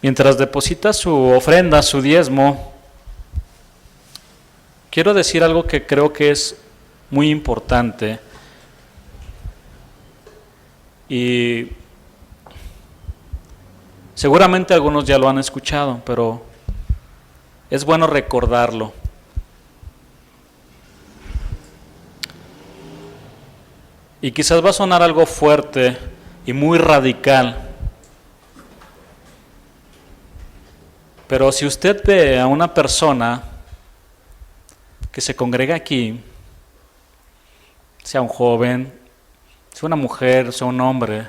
Mientras deposita su ofrenda, su diezmo, quiero decir algo que creo que es muy importante y seguramente algunos ya lo han escuchado, pero es bueno recordarlo. Y quizás va a sonar algo fuerte y muy radical, pero si usted ve a una persona que se congrega aquí, sea un joven, sea una mujer, sea un hombre,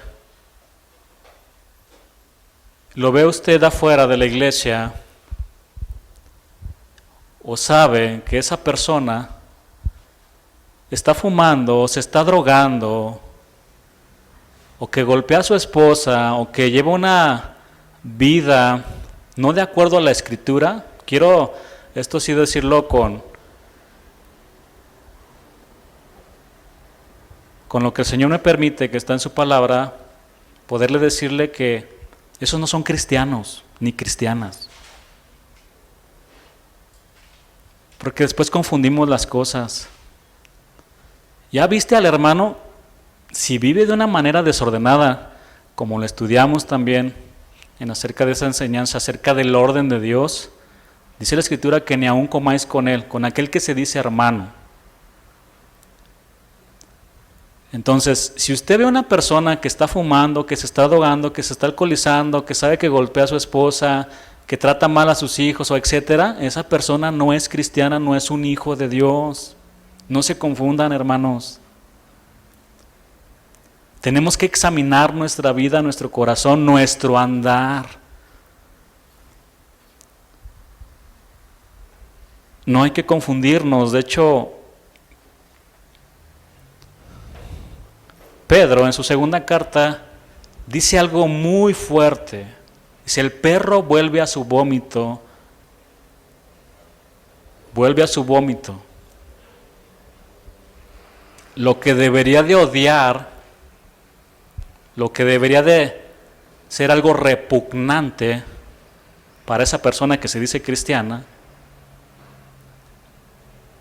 lo ve usted afuera de la iglesia, o sabe que esa persona está fumando, o se está drogando, o que golpea a su esposa, o que lleva una vida no de acuerdo a la Escritura, quiero esto sí decirlo con lo que el Señor me permite, que está en su palabra, poderle decirle que esos no son cristianos ni cristianas. Porque después confundimos las cosas. ¿Ya viste al hermano? Si vive de una manera desordenada, como lo estudiamos también en acerca de esa enseñanza, acerca del orden de Dios, dice la Escritura que ni aun comáis con él, con aquel que se dice hermano. Entonces, si usted ve a una persona que está fumando, que se está drogando, que se está alcoholizando, que sabe que golpea a su esposa, que trata mal a sus hijos o etcétera, esa persona no es cristiana, no es un hijo de Dios. No se confundan, hermanos. Tenemos que examinar nuestra vida, nuestro corazón, nuestro andar. No hay que confundirnos. De hecho, Pedro en su segunda carta dice algo muy fuerte. Dice, el perro vuelve a su vómito. Vuelve a su vómito. Lo que debería de odiar, lo que debería de ser algo repugnante para esa persona que se dice cristiana,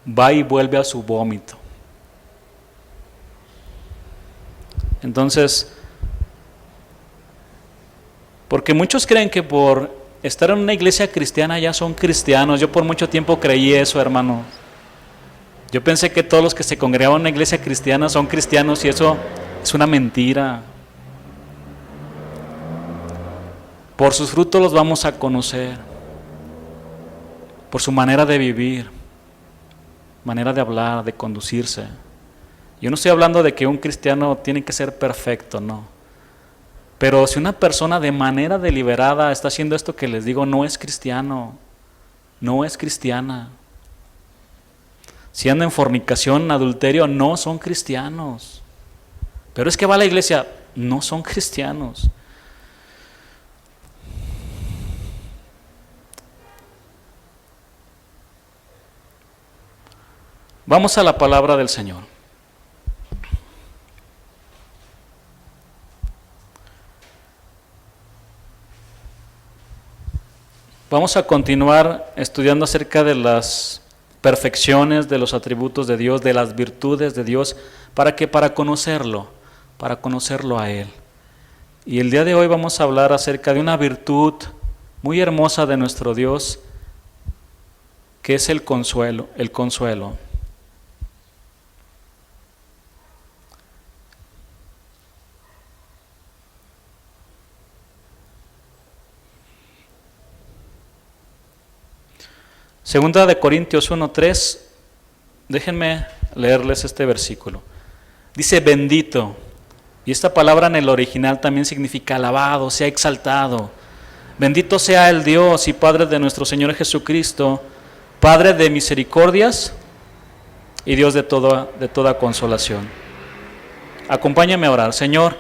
va y vuelve a su vómito. Entonces, porque muchos creen que por estar en una iglesia cristiana ya son cristianos. Yo por mucho tiempo creí eso, hermano. Yo pensé que todos los que se congregaban en una iglesia cristiana son cristianos y eso es una mentira. Por sus frutos los vamos a conocer, por su manera de vivir, manera de hablar, de conducirse. Yo no estoy hablando de que un cristiano tiene que ser perfecto, no. Pero si una persona de manera deliberada está haciendo esto que les digo, no es cristiano, no es cristiana. Si anda en fornicación, en adulterio, no son cristianos. Pero es que va a la iglesia, no son cristianos. Vamos a la palabra del Señor. Vamos a continuar estudiando acerca de las perfecciones, de los atributos de Dios, de las virtudes de Dios, para conocerlo a Él. Y el día de hoy vamos a hablar acerca de una virtud muy hermosa de nuestro Dios, que es el consuelo. Segunda de Corintios 1:3, déjenme leerles este versículo. Dice bendito, y esta palabra en el original también significa alabado, sea exaltado. Bendito sea el Dios y Padre de nuestro Señor Jesucristo, Padre de misericordias y Dios de toda consolación. Acompáñame a orar. Señor,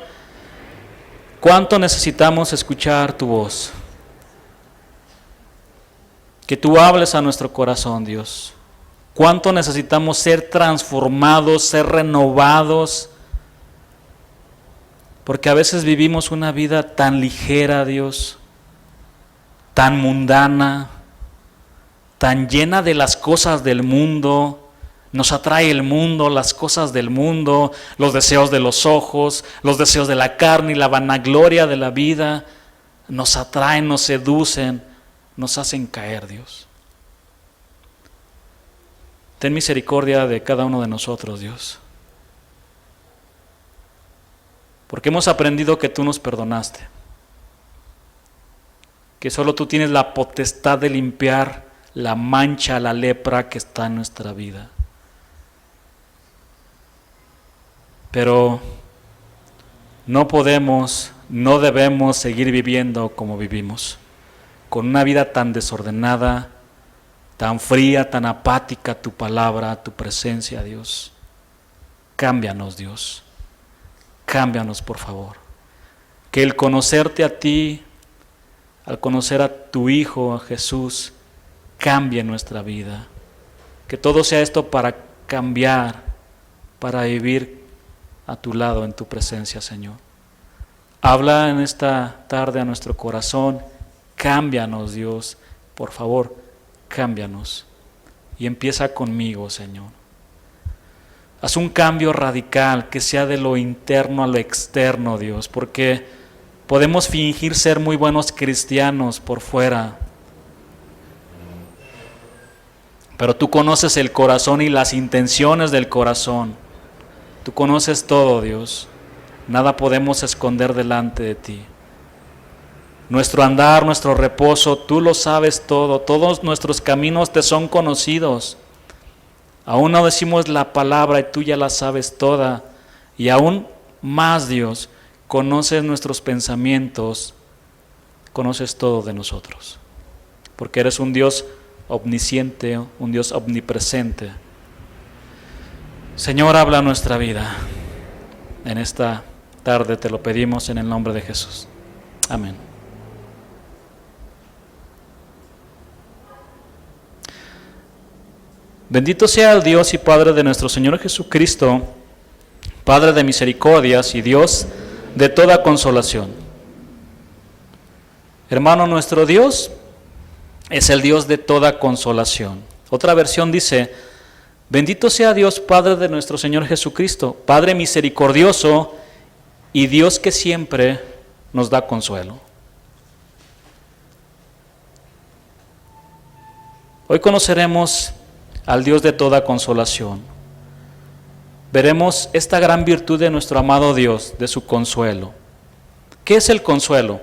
¿cuánto necesitamos escuchar tu voz? Que tú hables a nuestro corazón, Dios. ¿Cuánto necesitamos ser transformados, ser renovados? Porque a veces vivimos una vida tan ligera, Dios. tan mundana, tan llena de las cosas del mundo. Nos atrae el mundo, las cosas del mundo, los deseos de los ojos, los deseos de la carne y la vanagloria de la vida. Nos atraen, nos seducen, nos hacen caer, Dios. Ten misericordia de cada uno de nosotros, Dios. Porque hemos aprendido que tú nos perdonaste. Que solo tú tienes la potestad de limpiar la mancha, la lepra que está en nuestra vida. Pero no podemos, no debemos seguir viviendo como vivimos, con una vida tan desordenada, tan fría, tan apática a tu palabra, a tu presencia, Dios. Cámbianos, Dios. Cámbianos, por favor. Que el conocerte a ti, al conocer a tu Hijo, a Jesús, cambie nuestra vida. Que todo sea esto para cambiar, para vivir a tu lado, en tu presencia, Señor. Habla en esta tarde a nuestro corazón. Cámbianos, Dios. Por favor, cámbianos. Y empieza conmigo, Señor. Haz un cambio radical, que sea de lo interno a lo externo, Dios, porque podemos fingir ser muy buenos cristianos por fuera, pero tú conoces el corazón y las intenciones del corazón. Tú conoces todo, Dios. Nada podemos esconder delante de ti. Nuestro andar, nuestro reposo, tú lo sabes todo. Todos nuestros caminos te son conocidos. Aún no decimos la palabra y tú ya la sabes toda. Y aún más, Dios, conoces nuestros pensamientos, conoces todo de nosotros. Porque eres un Dios omnisciente, un Dios omnipresente. Señor, habla nuestra vida. En esta tarde te lo pedimos en el nombre de Jesús. Amén. Bendito sea el Dios y Padre de nuestro Señor Jesucristo, Padre de misericordias y Dios de toda consolación. Hermano, nuestro Dios es el Dios de toda consolación. Otra versión dice: bendito sea Dios, Padre de nuestro Señor Jesucristo, Padre misericordioso y Dios que siempre nos da consuelo. Hoy conoceremos al Dios de toda consolación. Veremos esta gran virtud de nuestro amado Dios, de su consuelo. ¿Qué es el consuelo?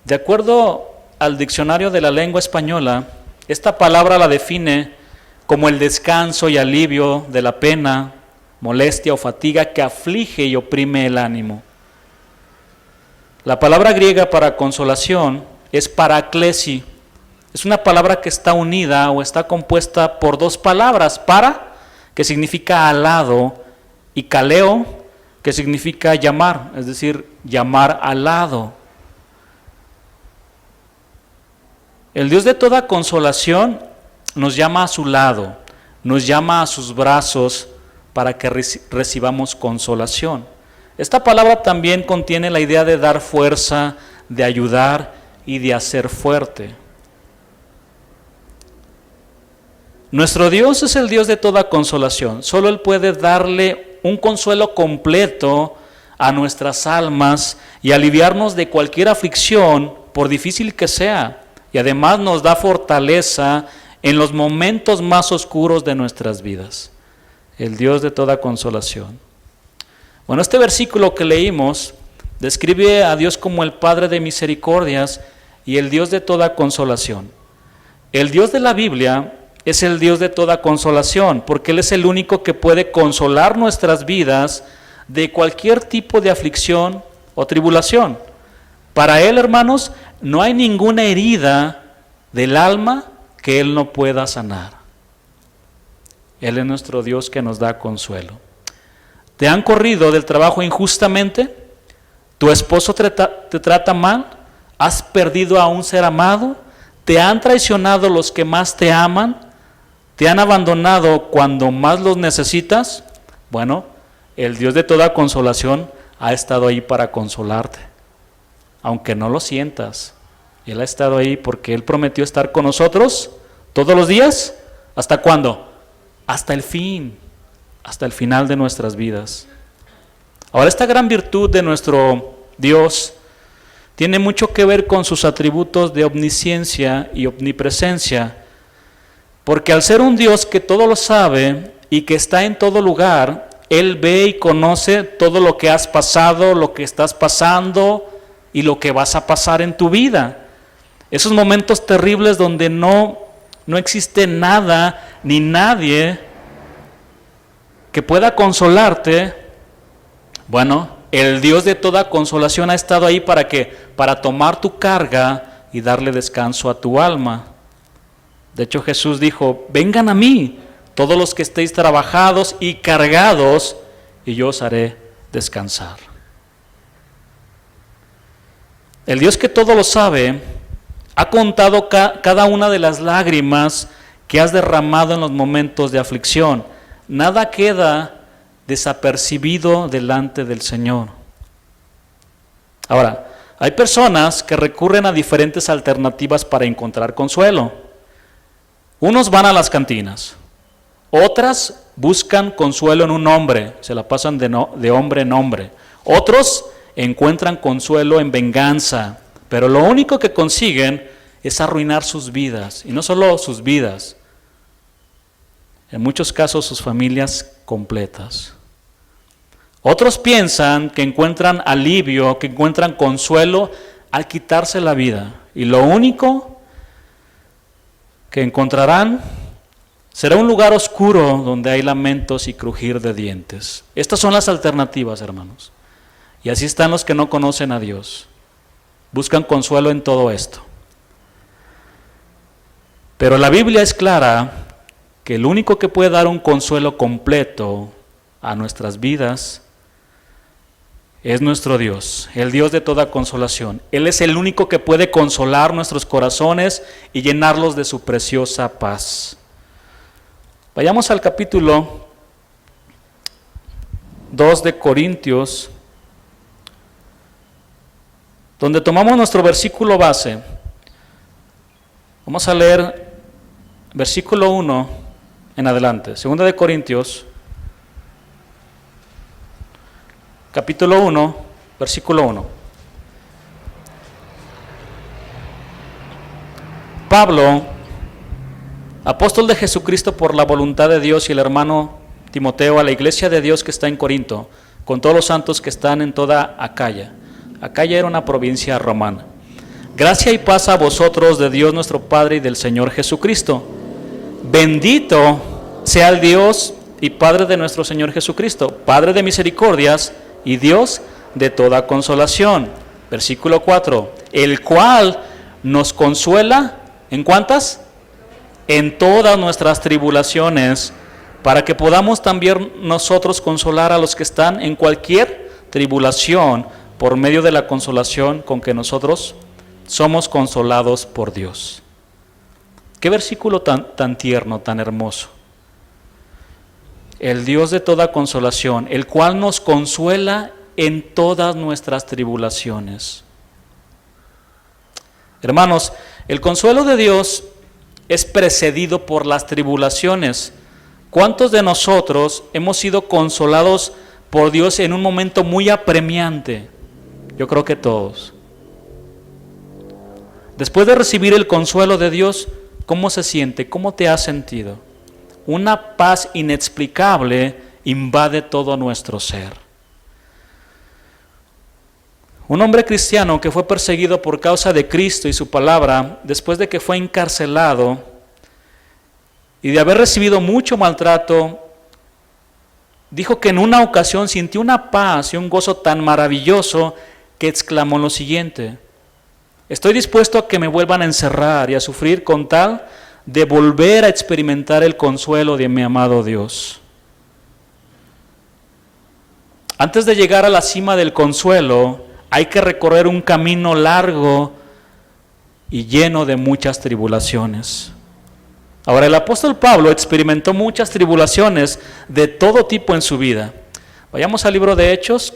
De acuerdo al diccionario de la lengua española, esta palabra la define como el descanso y alivio de la pena, molestia o fatiga que aflige y oprime el ánimo. La palabra griega para consolación es paraklesi. Es una palabra que está unida o está compuesta por dos palabras: para, que significa al lado, y kaleo, que significa llamar, es decir, llamar al lado. El Dios de toda consolación nos llama a su lado, nos llama a sus brazos para que recibamos consolación. Esta palabra también contiene la idea de dar fuerza, de ayudar y de hacer fuerte. Nuestro Dios es el Dios de toda consolación. Solo Él puede darle un consuelo completo a nuestras almas y aliviarnos de cualquier aflicción, por difícil que sea. Y además nos da fortaleza en los momentos más oscuros de nuestras vidas. El Dios de toda consolación. Bueno, este versículo que leímos describe a Dios como el Padre de misericordias y el Dios de toda consolación. El Dios de la Biblia es el Dios de toda consolación, porque Él es el único que puede consolar nuestras vidas de cualquier tipo de aflicción o tribulación. Para Él, hermanos, no hay ninguna herida del alma que Él no pueda sanar. Él es nuestro Dios que nos da consuelo. ¿Te han corrido del trabajo injustamente? ¿Tu esposo te trata mal? ¿Has perdido a un ser amado? ¿Te han traicionado los que más te aman? ¿Te han abandonado cuando más los necesitas? Bueno, el Dios de toda consolación ha estado ahí para consolarte, aunque no lo sientas, Él ha estado ahí porque Él prometió estar con nosotros todos los días. ¿Hasta cuándo? Hasta el fin, hasta el final de nuestras vidas. Ahora, esta gran virtud de nuestro Dios tiene mucho que ver con sus atributos de omnisciencia y omnipresencia, porque al ser un Dios que todo lo sabe y que está en todo lugar, Él ve y conoce todo lo que has pasado, lo que estás pasando y lo que vas a pasar en tu vida. Esos momentos terribles donde no existe nada ni nadie que pueda consolarte. Bueno, el Dios de toda consolación ha estado ahí ¿para qué? Para tomar tu carga y darle descanso a tu alma. De hecho, Jesús dijo: vengan a mí todos los que estéis trabajados y cargados, y yo os haré descansar. El Dios que todo lo sabe ha contado cada una de las lágrimas que has derramado en los momentos de aflicción. Nada queda desapercibido delante del Señor. Ahora, hay personas que recurren a diferentes alternativas para encontrar consuelo. Unos van a las cantinas, otras buscan consuelo en un hombre, se la pasan de hombre en hombre. Otros encuentran consuelo en venganza, pero lo único que consiguen es arruinar sus vidas, y no solo sus vidas, en muchos casos sus familias completas. Otros piensan que encuentran alivio, que encuentran consuelo al quitarse la vida, y lo único que encontrarán será un lugar oscuro donde hay lamentos y crujir de dientes. Estas son las alternativas, hermanos. Y así están los que no conocen a Dios. Buscan consuelo en todo esto. Pero la Biblia es clara que el único que puede dar un consuelo completo a nuestras vidas es nuestro Dios, el Dios de toda consolación. Él es el único que puede consolar nuestros corazones y llenarlos de su preciosa paz. Vayamos al capítulo 2 de Corintios, donde tomamos nuestro versículo base. Vamos a leer versículo 1 en adelante. 2 de Corintios, capítulo 1, versículo 1. Pablo, apóstol de Jesucristo por la voluntad de Dios, y el hermano Timoteo, a la iglesia de Dios que está en Corinto, con todos los santos que están en toda Acaya. Acaya era una provincia romana. Gracia y paz a vosotros de Dios nuestro Padre y del Señor Jesucristo. Bendito sea el Dios y Padre de nuestro Señor Jesucristo, Padre de misericordias y Dios de toda consolación. Versículo 4. El cual nos consuela, ¿en cuántas? En todas nuestras tribulaciones, para que podamos también nosotros consolar a los que están en cualquier tribulación, por medio de la consolación con que nosotros somos consolados por Dios. Qué versículo tan tierno, tan hermoso. El Dios de toda consolación, el cual nos consuela en todas nuestras tribulaciones. Hermanos, el consuelo de Dios es precedido por las tribulaciones. ¿Cuántos de nosotros hemos sido consolados por Dios en un momento muy apremiante? Yo creo que todos. Después de recibir el consuelo de Dios, ¿cómo se siente? ¿Cómo te has sentido? Una paz inexplicable invade todo nuestro ser. Un hombre cristiano que fue perseguido por causa de Cristo y su palabra, después de que fue encarcelado y de haber recibido mucho maltrato, dijo que en una ocasión sintió una paz y un gozo tan maravilloso que exclamó lo siguiente: estoy dispuesto a que me vuelvan a encerrar y a sufrir con tal de volver a experimentar el consuelo de mi amado Dios. Antes de llegar a la cima del consuelo, hay que recorrer un camino largo y lleno de muchas tribulaciones. Ahora, el apóstol Pablo experimentó muchas tribulaciones de todo tipo en su vida. Vayamos al libro de Hechos,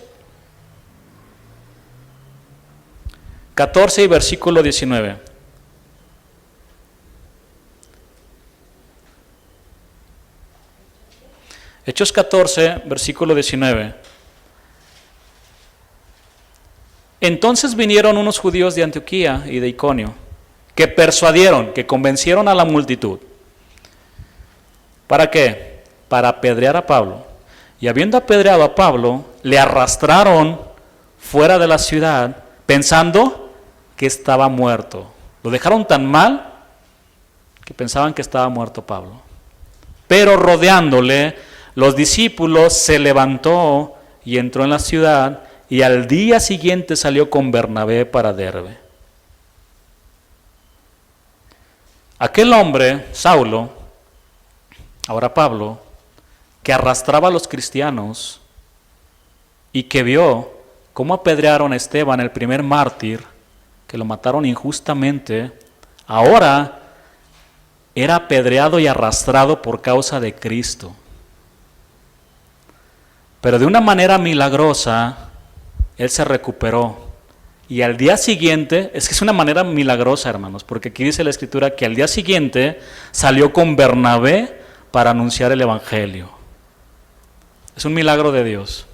14 y versículo 19. Hechos 14, versículo 19. Entonces vinieron unos judíos de Antioquía y de Iconio, que persuadieron, que convencieron a la multitud. ¿Para qué? Para apedrear a Pablo. Y habiendo apedreado a Pablo, le arrastraron fuera de la ciudad, pensando que estaba muerto. Lo dejaron tan mal que pensaban que estaba muerto Pablo. Pero rodeándole, los discípulos se levantó y entró en la ciudad, y al día siguiente salió con Bernabé para Derbe. Aquel hombre, Saulo, ahora Pablo, que arrastraba a los cristianos y que vio cómo apedrearon a Esteban, el primer mártir, que lo mataron injustamente, ahora era apedreado y arrastrado por causa de Cristo. Pero de una manera milagrosa, él se recuperó. Y al día siguiente, es que es una manera milagrosa, hermanos, porque aquí dice la Escritura que al día siguiente salió con Bernabé para anunciar el Evangelio. Es un milagro de Dios.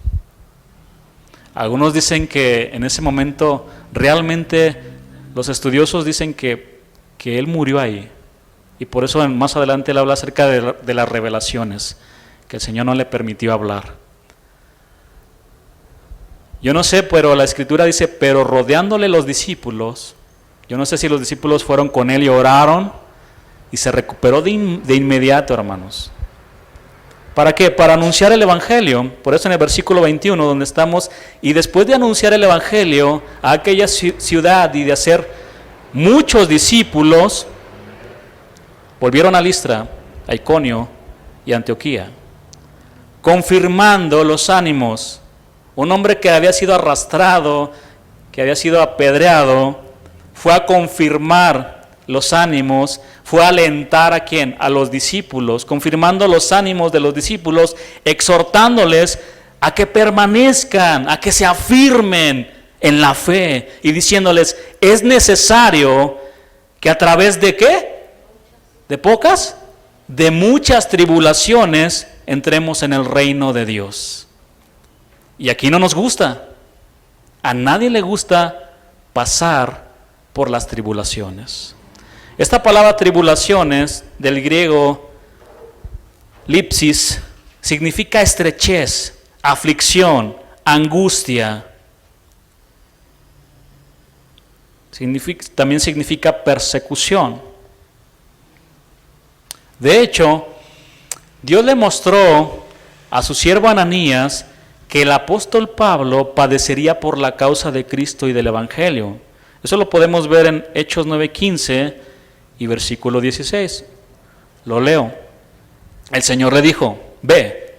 Algunos dicen que en ese momento, realmente los estudiosos dicen que él murió ahí. Y por eso más adelante él habla acerca de las revelaciones, que el Señor no le permitió hablar. Yo no sé, pero la Escritura dice, pero rodeándole los discípulos, yo no sé si los discípulos fueron con él y oraron, y se recuperó de inmediato, hermanos. ¿Para qué? Para anunciar el Evangelio. Por eso en el versículo 21, donde estamos, y después de anunciar el Evangelio a aquella ciudad y de hacer muchos discípulos, volvieron a Listra, a Iconio y a Antioquía, confirmando los ánimos. Un hombre que había sido arrastrado, que había sido apedreado, fue a confirmar los ánimos, fue a alentar ¿a quién? A los discípulos, confirmando los ánimos de los discípulos, exhortándoles a que permanezcan, a que se afirmen en la fe y diciéndoles, es necesario que a través de ¿qué? ¿De pocas? De muchas tribulaciones entremos en el reino de Dios. Y aquí no nos gusta. A nadie le gusta pasar por las tribulaciones. Esta palabra tribulaciones, del griego lipsis, significa estrechez, aflicción, angustia. También significa persecución. De hecho, Dios le mostró a su siervo Ananías que el apóstol Pablo padecería por la causa de Cristo y del Evangelio. Eso lo podemos ver en Hechos 9:15 y versículo 16. Lo leo. El Señor le dijo, ve,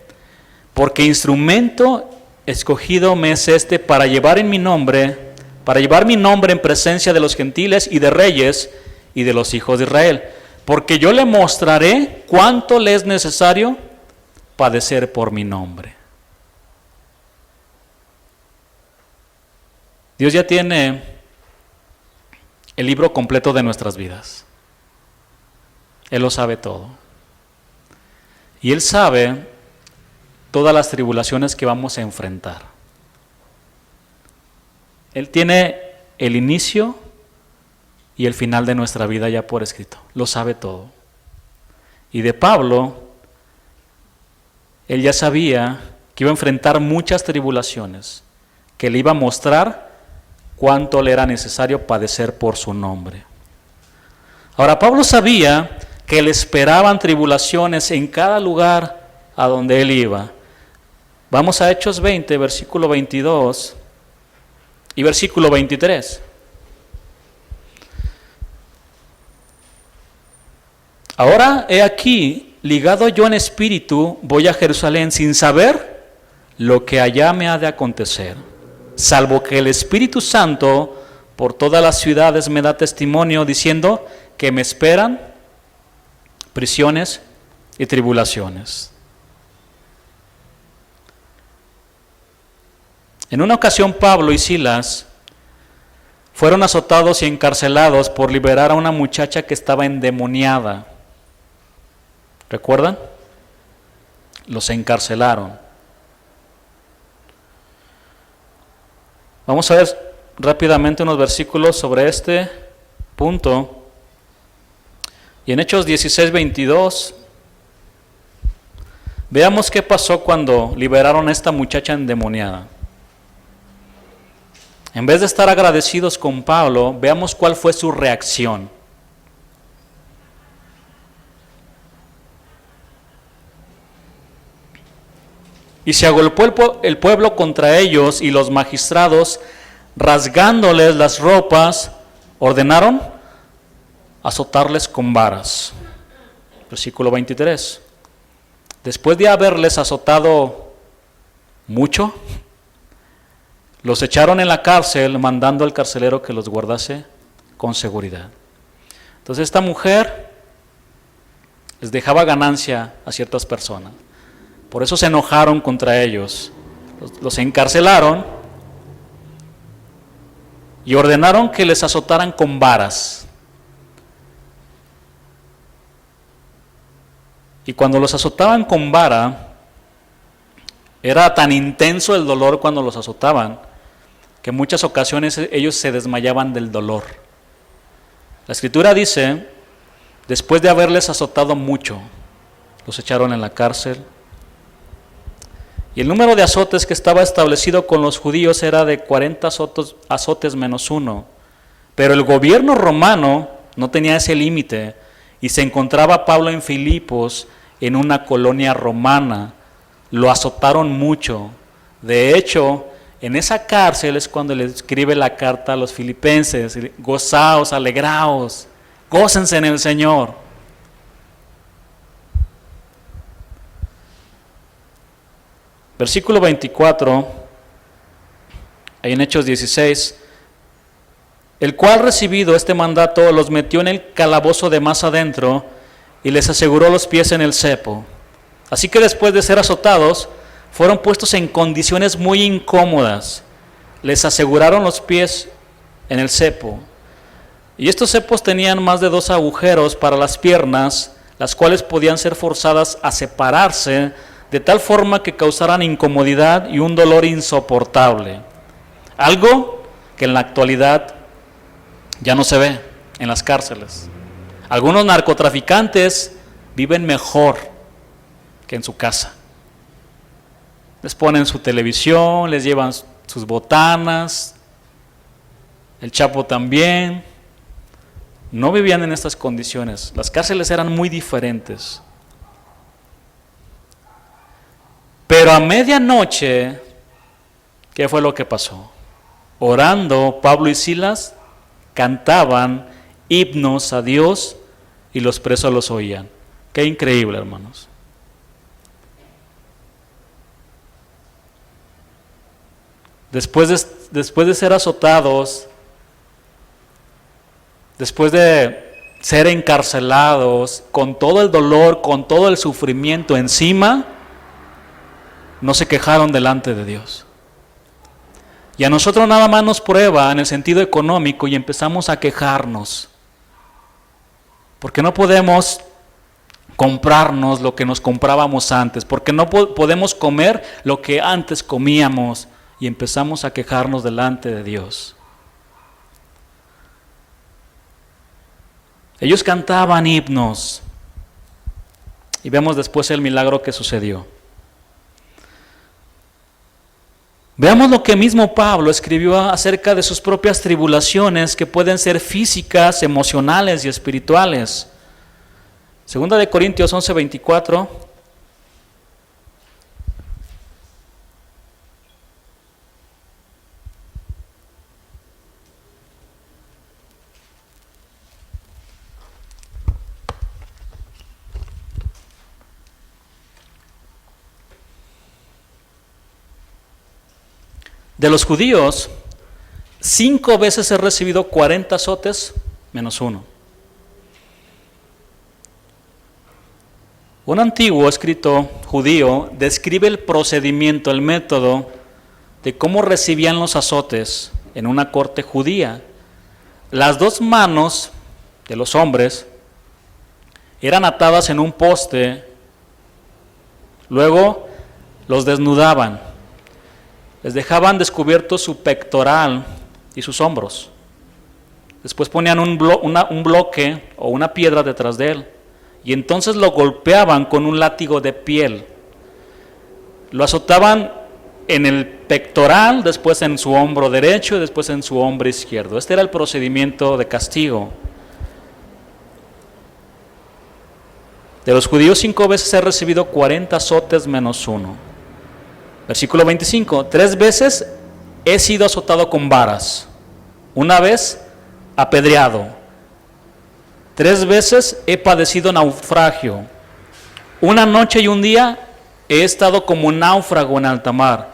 porque instrumento escogido me es este para llevar mi nombre en presencia de los gentiles y de reyes y de los hijos de Israel, porque yo le mostraré cuánto le es necesario padecer por mi nombre. Dios ya tiene el libro completo de nuestras vidas. Él lo sabe todo. Y Él sabe todas las tribulaciones que vamos a enfrentar. Él tiene el inicio y el final de nuestra vida ya por escrito. Lo sabe todo. Y de Pablo, él ya sabía que iba a enfrentar muchas tribulaciones, que le iba a mostrar cuánto le era necesario padecer por su nombre. Ahora, Pablo sabía que le esperaban tribulaciones en cada lugar a donde él iba. Vamos a Hechos 20, versículo 22 y versículo 23. Ahora he aquí, ligado yo en espíritu, voy a Jerusalén sin saber lo que allá me ha de acontecer, salvo que el Espíritu Santo por todas las ciudades me da testimonio diciendo que me esperan prisiones y tribulaciones. En una ocasión Pablo y Silas fueron azotados y encarcelados por liberar a una muchacha que estaba endemoniada. ¿Recuerdan? Los encarcelaron. Vamos a ver rápidamente unos versículos sobre este punto. Y en Hechos 16:22, veamos qué pasó cuando liberaron a esta muchacha endemoniada. En vez de estar agradecidos con Pablo, veamos cuál fue su reacción. Y se agolpó el pueblo contra ellos, y los magistrados, rasgándoles las ropas, ordenaron azotarles con varas. Versículo 23. Después de haberles azotado mucho, los echaron en la cárcel, mandando al carcelero que los guardase con seguridad. Entonces esta mujer les dejaba ganancia a ciertas personas. Por eso se enojaron contra ellos. Los encarcelaron y ordenaron que les azotaran con varas. Y cuando los azotaban con vara, era tan intenso el dolor cuando los azotaban, que en muchas ocasiones ellos se desmayaban del dolor. La Escritura dice, después de haberles azotado mucho, los echaron en la cárcel. Y el número de azotes que estaba establecido con los judíos era de 40 azotes menos uno. Pero el gobierno romano no tenía ese límite, y se encontraba Pablo en Filipos, en una colonia romana. Lo azotaron mucho. De hecho, en esa cárcel es cuando le escribe la carta a los filipenses: gozaos, alegraos, gócense en el Señor. Versículo 24, ahí en Hechos 16, el cual, recibido este mandato, los metió en el calabozo de más adentro y les aseguró los pies en el cepo. Así que después de ser azotados, fueron puestos en condiciones muy incómodas. Les aseguraron los pies en el cepo. Y estos cepos tenían más de 2 agujeros para las piernas, las cuales podían ser forzadas a separarse de tal forma que causaran incomodidad y un dolor insoportable. Algo que en la actualidad ya no se ve en las cárceles. Algunos narcotraficantes viven mejor que en su casa. Les ponen su televisión, les llevan sus botanas, el Chapo también. No vivían en estas condiciones. Las cárceles eran muy diferentes. Pero a medianoche, ¿qué fue lo que pasó? Orando, Pablo y Silas cantaban himnos a Dios y los presos los oían. Qué increíble, hermanos. Después de ser azotados, después de ser encarcelados, con todo el dolor, con todo el sufrimiento encima, no se quejaron delante de Dios. Y a nosotros nada más nos prueba en el sentido económico y empezamos a quejarnos. Porque no podemos comprarnos lo que nos comprábamos antes, porque no podemos comer lo que antes comíamos, y empezamos a quejarnos delante de Dios. Ellos cantaban himnos y vemos después el milagro que sucedió. Veamos lo que mismo Pablo escribió acerca de sus propias tribulaciones, que pueden ser físicas, emocionales y espirituales. Segunda de Corintios 11:24. De los judíos, 5 veces he recibido 40 azotes menos uno. Un antiguo escrito judío describe el procedimiento, el método de cómo recibían los azotes en una corte judía. las dos manos de los hombres eran atadas en un poste, luego los desnudaban, les dejaban descubierto su pectoral y sus hombros. Después ponían un bloque o una piedra detrás de él y entonces lo golpeaban con un látigo de piel. Lo azotaban en el pectoral, después en su hombro derecho y después en su hombro izquierdo. Este era el procedimiento de castigo. De los judíos 5 veces he recibido 40 azotes menos uno. Versículo 25, 3 veces he sido azotado con varas, una vez apedreado, 3 veces he padecido naufragio, una noche y un día he estado como náufrago en alta mar,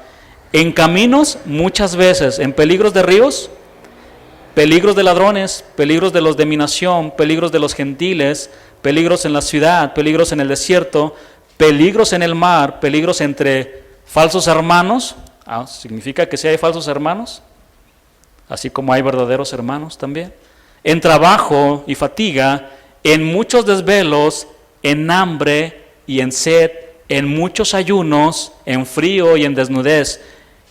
en caminos muchas veces, en peligros de ríos, peligros de ladrones, peligros de los de mi nación, peligros de los gentiles, peligros en la ciudad, peligros en el desierto, peligros en el mar, peligros entre falsos hermanos. Significa que sí hay falsos hermanos, así como hay verdaderos hermanos también. En trabajo y fatiga, en muchos desvelos, en hambre y en sed, en muchos ayunos, en frío y en desnudez.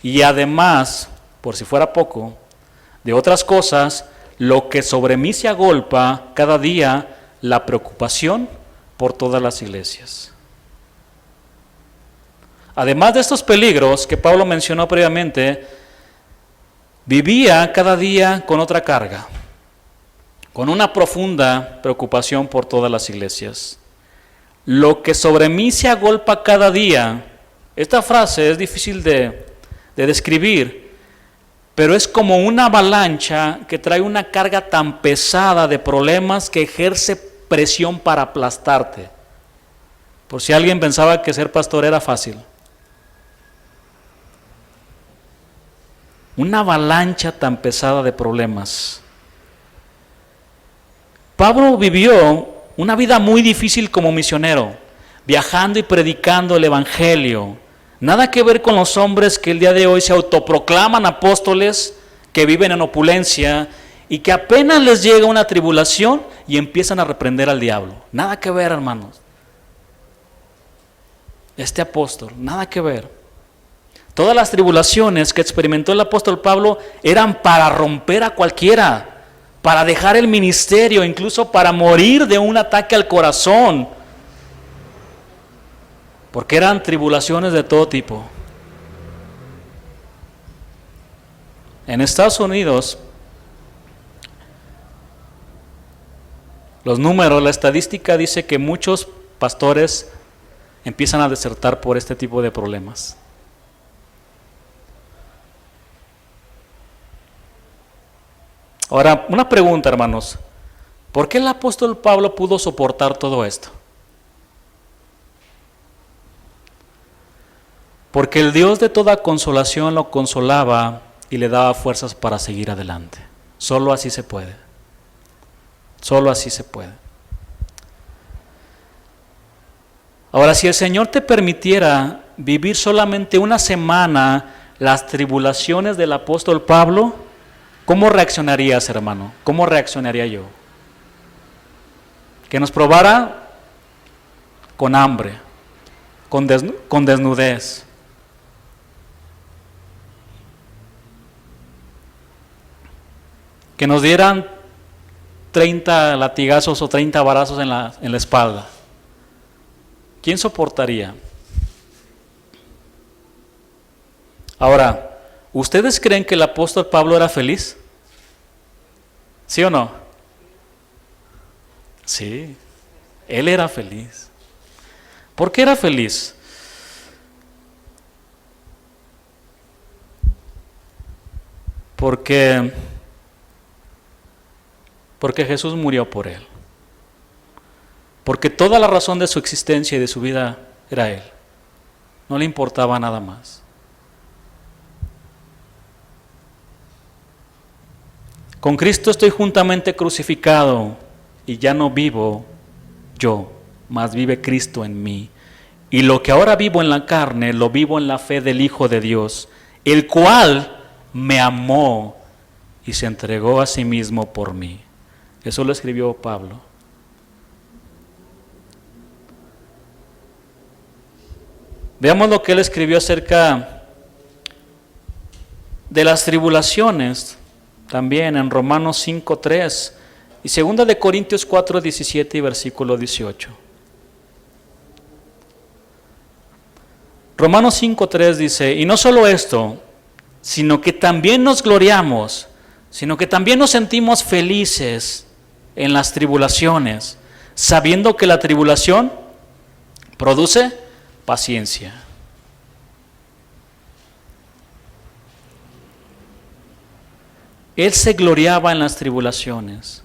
Y además, por si fuera poco, de otras cosas, lo que sobre mí se agolpa cada día, la preocupación por todas las iglesias. Además de estos peligros que Pablo mencionó previamente, vivía cada día con otra carga, con una profunda preocupación por todas las iglesias. Lo que sobre mí se agolpa cada día, esta frase es difícil de describir, pero es como una avalancha que trae una carga tan pesada de problemas que ejerce presión para aplastarte. Por si alguien pensaba que ser pastor era fácil. Una avalancha tan pesada de problemas. Pablo vivió una vida muy difícil como misionero, viajando y predicando el evangelio. Nada que ver con los hombres que el día de hoy se autoproclaman apóstoles, que viven en opulencia y que apenas les llega una tribulación y empiezan a reprender al diablo. Nada que ver, hermanos. Este apóstol, nada que ver. Todas las tribulaciones que experimentó el apóstol Pablo eran para romper a cualquiera, para dejar el ministerio, incluso para morir de un ataque al corazón, porque eran tribulaciones de todo tipo. En Estados Unidos, los números, la estadística dice que muchos pastores empiezan a desertar por este tipo de problemas. Ahora, una pregunta, hermanos. ¿Por qué el apóstol Pablo pudo soportar todo esto? Porque el Dios de toda consolación lo consolaba y le daba fuerzas para seguir adelante. Solo así se puede. Solo así se puede. Ahora, si el Señor te permitiera vivir solamente una semana las tribulaciones del apóstol Pablo, ¿cómo reaccionarías, hermano? ¿Cómo reaccionaría yo? Que nos probara con hambre, con desnudez. Que nos dieran 30 latigazos o 30 varazos en la espalda. ¿Quién soportaría? Ahora, ¿ustedes creen que el apóstol Pablo era feliz? ¿Sí o no? Sí, él era feliz. ¿Por qué era feliz? Porque Jesús murió por él. Porque toda la razón de su existencia y de su vida era él. No le importaba nada más. Con Cristo estoy juntamente crucificado y ya no vivo yo, mas vive Cristo en mí. Y lo que ahora vivo en la carne, lo vivo en la fe del Hijo de Dios, el cual me amó y se entregó a sí mismo por mí. Eso lo escribió Pablo. Veamos lo que él escribió acerca de las tribulaciones, también en Romanos 5:3 y 2 de Corintios 4:17 y versículo 18. Romanos 5:3 dice, y no solo esto, sino que también nos gloriamos, sino que también nos sentimos felices en las tribulaciones, sabiendo que la tribulación produce paciencia. Él se gloriaba en las tribulaciones.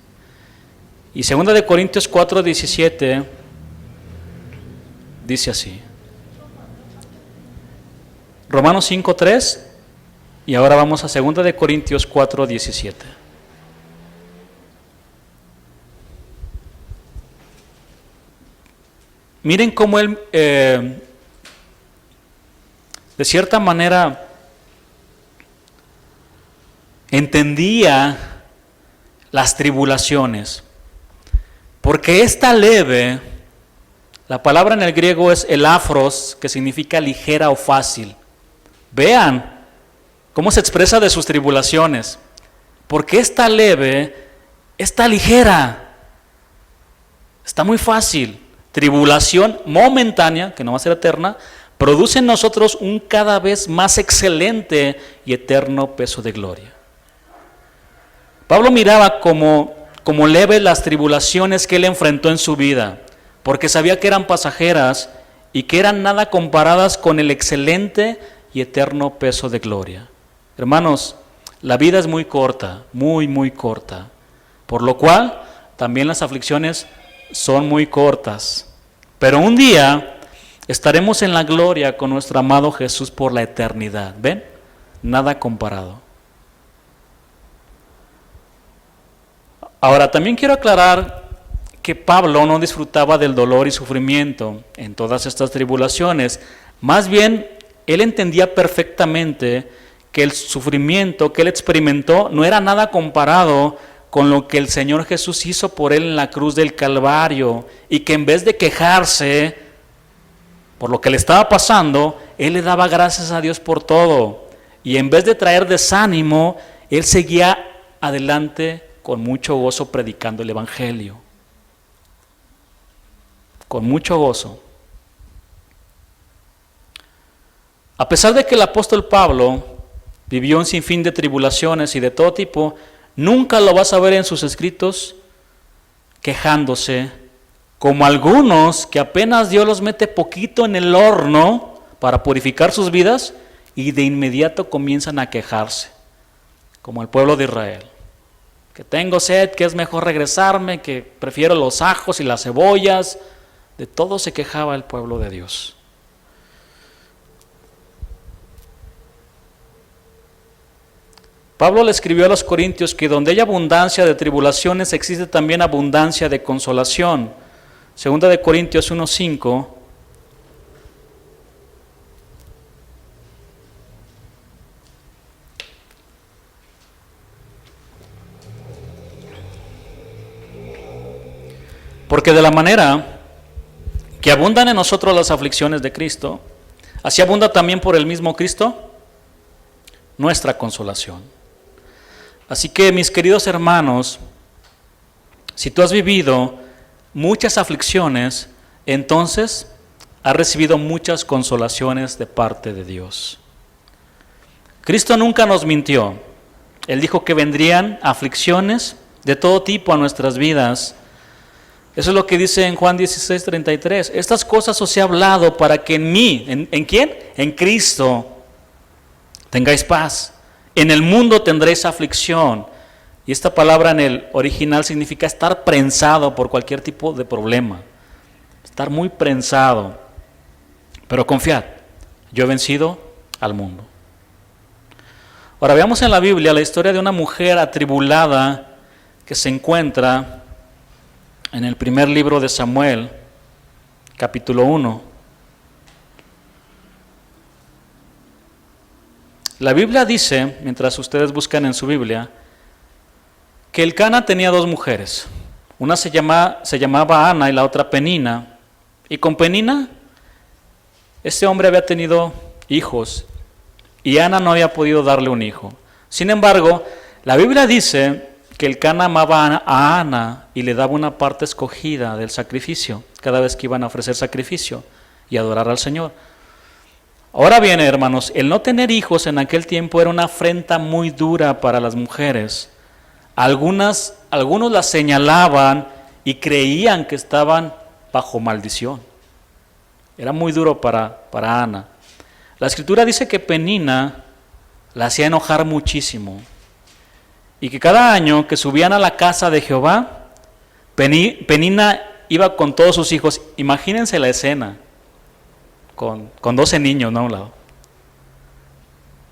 Y 2 de Corintios 4:17 dice así. Romanos 5:3 y ahora vamos a 2 de Corintios 4:17. Miren cómo él, de cierta manera, entendía las tribulaciones. Porque esta leve, la palabra en el griego es elafros, que significa ligera o fácil. Vean cómo se expresa de sus tribulaciones. Porque esta leve, está ligera, está muy fácil. Tribulación momentánea, que no va a ser eterna, produce en nosotros un cada vez más excelente y eterno peso de gloria. Pablo miraba como leve las tribulaciones que él enfrentó en su vida, porque sabía que eran pasajeras y que eran nada comparadas con el excelente y eterno peso de gloria. Hermanos, la vida es muy corta, muy corta, por lo cual también las aflicciones son muy cortas. Pero un día estaremos en la gloria con nuestro amado Jesús por la eternidad. ¿Ven? Nada comparado. Ahora, también quiero aclarar que Pablo no disfrutaba del dolor y sufrimiento en todas estas tribulaciones. Más bien, él entendía perfectamente que el sufrimiento que él experimentó no era nada comparado con lo que el Señor Jesús hizo por él en la cruz del Calvario, y que en vez de quejarse por lo que le estaba pasando, él le daba gracias a Dios por todo, y en vez de traer desánimo, él seguía adelante con mucho gozo predicando el Evangelio, con mucho gozo. A pesar de que el apóstol Pablo vivió un sinfín de tribulaciones y de todo tipo, nunca lo vas a ver en sus escritos quejándose, como algunos que apenas Dios los mete poquito en el horno para purificar sus vidas y de inmediato comienzan a quejarse, como el pueblo de Israel. Que tengo sed, que es mejor regresarme, que prefiero los ajos y las cebollas. De todo se quejaba el pueblo de Dios. Pablo le escribió a los Corintios que donde hay abundancia de tribulaciones existe también abundancia de consolación. 2 de Corintios 1:5. Porque de la manera que abundan en nosotros las aflicciones de Cristo, así abunda también por el mismo Cristo nuestra consolación. Así que, mis queridos hermanos, si tú has vivido muchas aflicciones, entonces has recibido muchas consolaciones de parte de Dios. Cristo nunca nos mintió. Él dijo que vendrían aflicciones de todo tipo a nuestras vidas. Eso es lo que dice en Juan 16:33. Estas cosas os he hablado para que en mí, ¿en quién? En Cristo, tengáis paz. En el mundo tendréis aflicción. Y esta palabra en el original significa estar prensado por cualquier tipo de problema. Estar muy prensado. Pero confiad, yo he vencido al mundo. Ahora veamos en la Biblia la historia de una mujer atribulada que se encuentra en el primer libro de Samuel, capítulo 1. La Biblia dice, mientras ustedes buscan en su Biblia, que Elcana tenía dos mujeres. Una se llamaba Ana y la otra Penina. Y con Penina, este hombre había tenido hijos y Ana no había podido darle un hijo. Sin embargo, la Biblia dice que Elcana amaba a Ana y le daba una parte escogida del sacrificio cada vez que iban a ofrecer sacrificio y adorar al Señor. Ahora bien, hermanos, el no tener hijos en aquel tiempo era una afrenta muy dura para las mujeres. Algunos las señalaban y creían que estaban bajo maldición. Era muy duro para Ana. La Escritura dice que Penina la hacía enojar muchísimo y que cada año que subían a la casa de Jehová, Penina iba con todos sus hijos. Imagínense la escena, con 12 niños, ¿no? A un lado.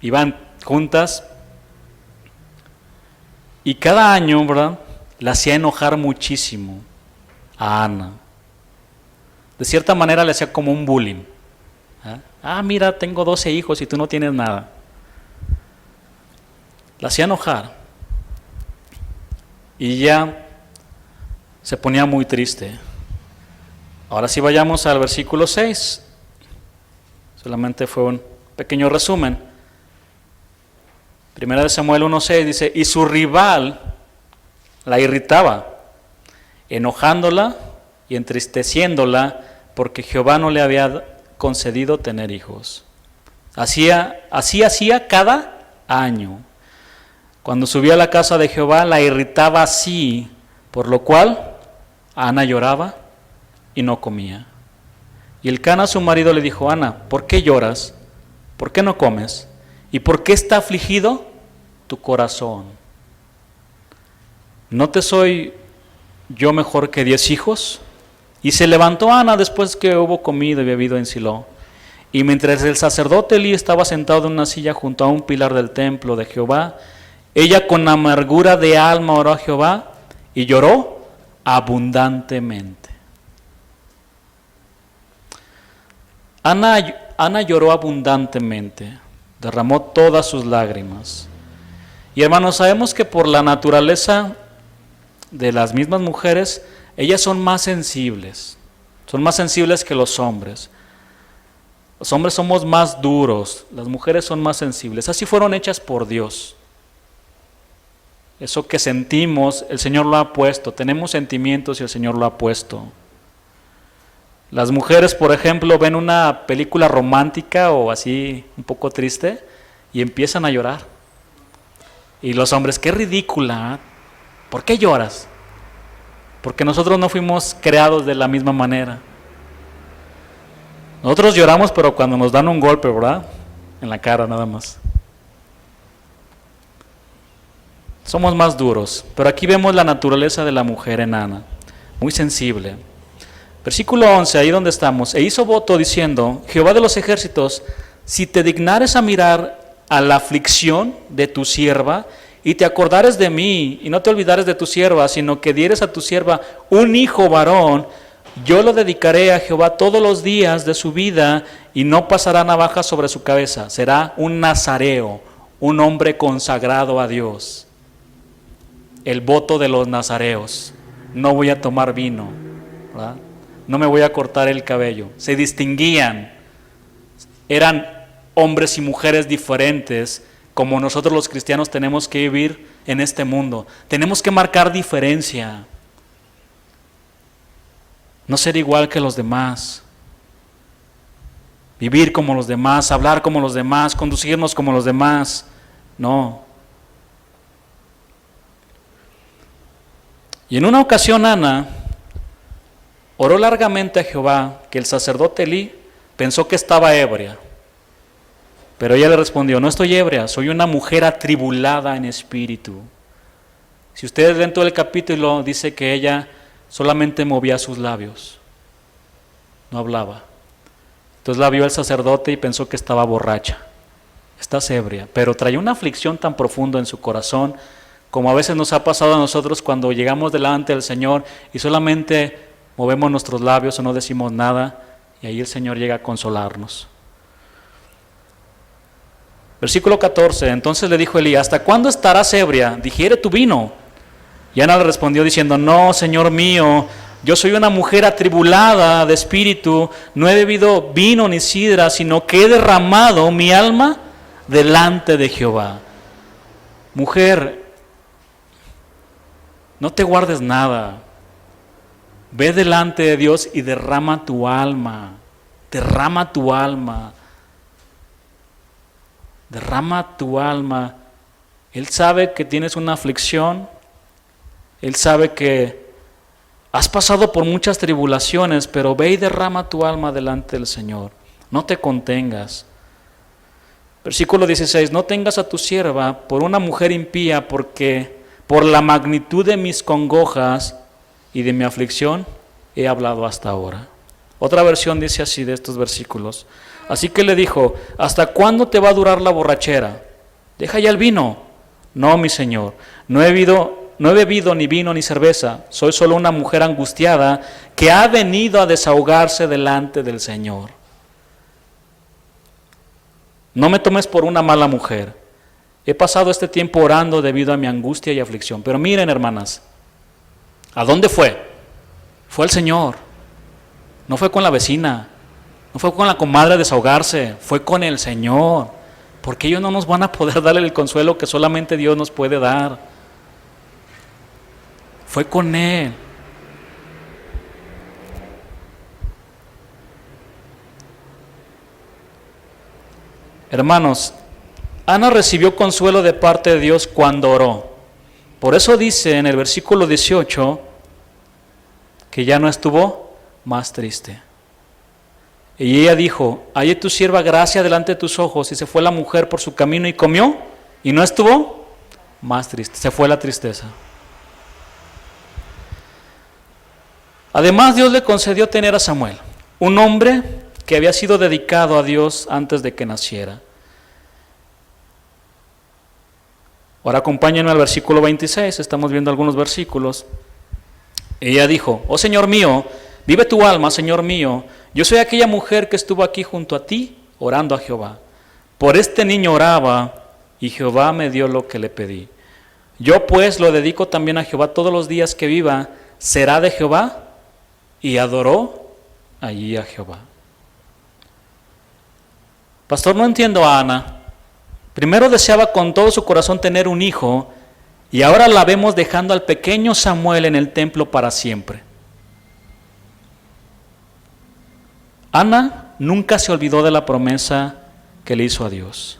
Iban juntas y cada año, ¿verdad?, la hacía enojar muchísimo a Ana. De cierta manera le hacía como un bullying. Mira, tengo 12 hijos y tú no tienes nada. La hacía enojar. Y ya se ponía muy triste. Ahora sí vayamos al versículo 6. Solamente fue un pequeño resumen. Primera de Samuel 1:6 dice, y su rival la irritaba, enojándola y entristeciéndola, porque Jehová no le había concedido tener hijos. Así hacía cada año. Cuando subía a la casa de Jehová, la irritaba así, por lo cual Ana lloraba y no comía. Y Elcana, su marido, le dijo, Ana, ¿por qué lloras? ¿Por qué no comes? ¿Y por qué está afligido tu corazón? ¿No te soy yo mejor que 10 hijos? Y se levantó Ana después que hubo comido y bebido en Silo. Y mientras el sacerdote Elí estaba sentado en una silla junto a un pilar del templo de Jehová, ella con amargura de alma oró a Jehová y lloró abundantemente. Ana lloró abundantemente, derramó todas sus lágrimas. Y hermanos, sabemos que por la naturaleza de las mismas mujeres, ellas son más sensibles que los hombres. Los hombres somos más duros, las mujeres son más sensibles. Así fueron hechas por Dios. Eso que sentimos, el Señor lo ha puesto. Tenemos sentimientos y el Señor lo ha puesto. Las mujeres, por ejemplo, ven una película romántica o así un poco triste y empiezan a llorar. Y los hombres, qué ridícula, ¿por qué lloras? Porque nosotros no fuimos creados de la misma manera. Nosotros lloramos, pero cuando nos dan un golpe, ¿verdad? En la cara nada más. Somos más duros, pero aquí vemos la naturaleza de la mujer en Ana, muy sensible. Versículo 11, ahí donde estamos, e hizo voto diciendo, Jehová de los ejércitos, si te dignares a mirar a la aflicción de tu sierva, y te acordares de mí, y no te olvidares de tu sierva, sino que dieres a tu sierva un hijo varón, yo lo dedicaré a Jehová todos los días de su vida, y no pasará navaja sobre su cabeza, será un nazareo, un hombre consagrado a Dios. El voto de los nazareos, no voy a tomar vino, ¿verdad? No me voy a cortar el cabello. Se distinguían, eran hombres y mujeres diferentes, como nosotros los cristianos tenemos que vivir en este mundo. Tenemos que marcar diferencia, no ser igual que los demás, vivir como los demás, hablar como los demás, conducirnos como los demás, no. Y en una ocasión Ana oró largamente a Jehová, que el sacerdote Elí pensó que estaba ebria. Pero ella le respondió, no estoy ebria, soy una mujer atribulada en espíritu. Si ustedes ven todo el capítulo, dice que ella solamente movía sus labios, no hablaba. Entonces la vio el sacerdote y pensó que estaba borracha. Estás ebria, pero traía una aflicción tan profunda en su corazón, como a veces nos ha pasado a nosotros cuando llegamos delante del Señor y solamente movemos nuestros labios o no decimos nada, y ahí el Señor llega a consolarnos. Versículo 14, entonces le dijo Elí, ¿hasta cuándo estarás ebria? Digiere tu vino. Y Ana le respondió diciendo, no, Señor mío, yo soy una mujer atribulada de espíritu, no he bebido vino ni sidra, sino que he derramado mi alma delante de Jehová. Mujer, no te guardes nada. Ve delante de Dios y derrama tu alma. Derrama tu alma. Derrama tu alma. Él sabe que tienes una aflicción. Él sabe que has pasado por muchas tribulaciones, pero ve y derrama tu alma delante del Señor. No te contengas. Versículo 16, no tengas a tu sierva por una mujer impía, porque por la magnitud de mis congojas y de mi aflicción he hablado hasta ahora. Otra versión dice así de estos versículos. Así que le dijo, ¿hasta cuándo te va a durar la borrachera? Deja ya el vino. No, mi señor, no he bebido ni vino ni cerveza. Soy solo una mujer angustiada que ha venido a desahogarse delante del Señor. No me tomes por una mala mujer. He pasado este tiempo orando debido a mi angustia y aflicción. Pero miren, hermanas, ¿a dónde fue? Fue al Señor. No fue con la vecina. No fue con la comadre a desahogarse. Fue con el Señor. Porque ellos no nos van a poder darle el consuelo que solamente Dios nos puede dar. Fue con Él. Hermanos, Ana recibió consuelo de parte de Dios cuando oró. Por eso dice en el versículo 18 que ya no estuvo más triste. Y ella dijo, hallé tu sierva gracia delante de tus ojos, y se fue la mujer por su camino y comió, y no estuvo más triste. Se fue la tristeza. Además, Dios le concedió tener a Samuel, un hombre que había sido dedicado a Dios antes de que naciera. Ahora acompáñenme al versículo 26, estamos viendo algunos versículos. Ella dijo, oh Señor mío, vive tu alma, Señor mío, yo soy aquella mujer que estuvo aquí junto a ti, orando a Jehová. Por este niño oraba, y Jehová me dio lo que le pedí. Yo pues lo dedico también a Jehová todos los días que viva, será de Jehová, y adoró allí a Jehová. Pastor, no entiendo a Ana. Primero deseaba con todo su corazón tener un hijo, y ahora la vemos dejando al pequeño Samuel en el templo para siempre. Ana nunca se olvidó de la promesa que le hizo a Dios.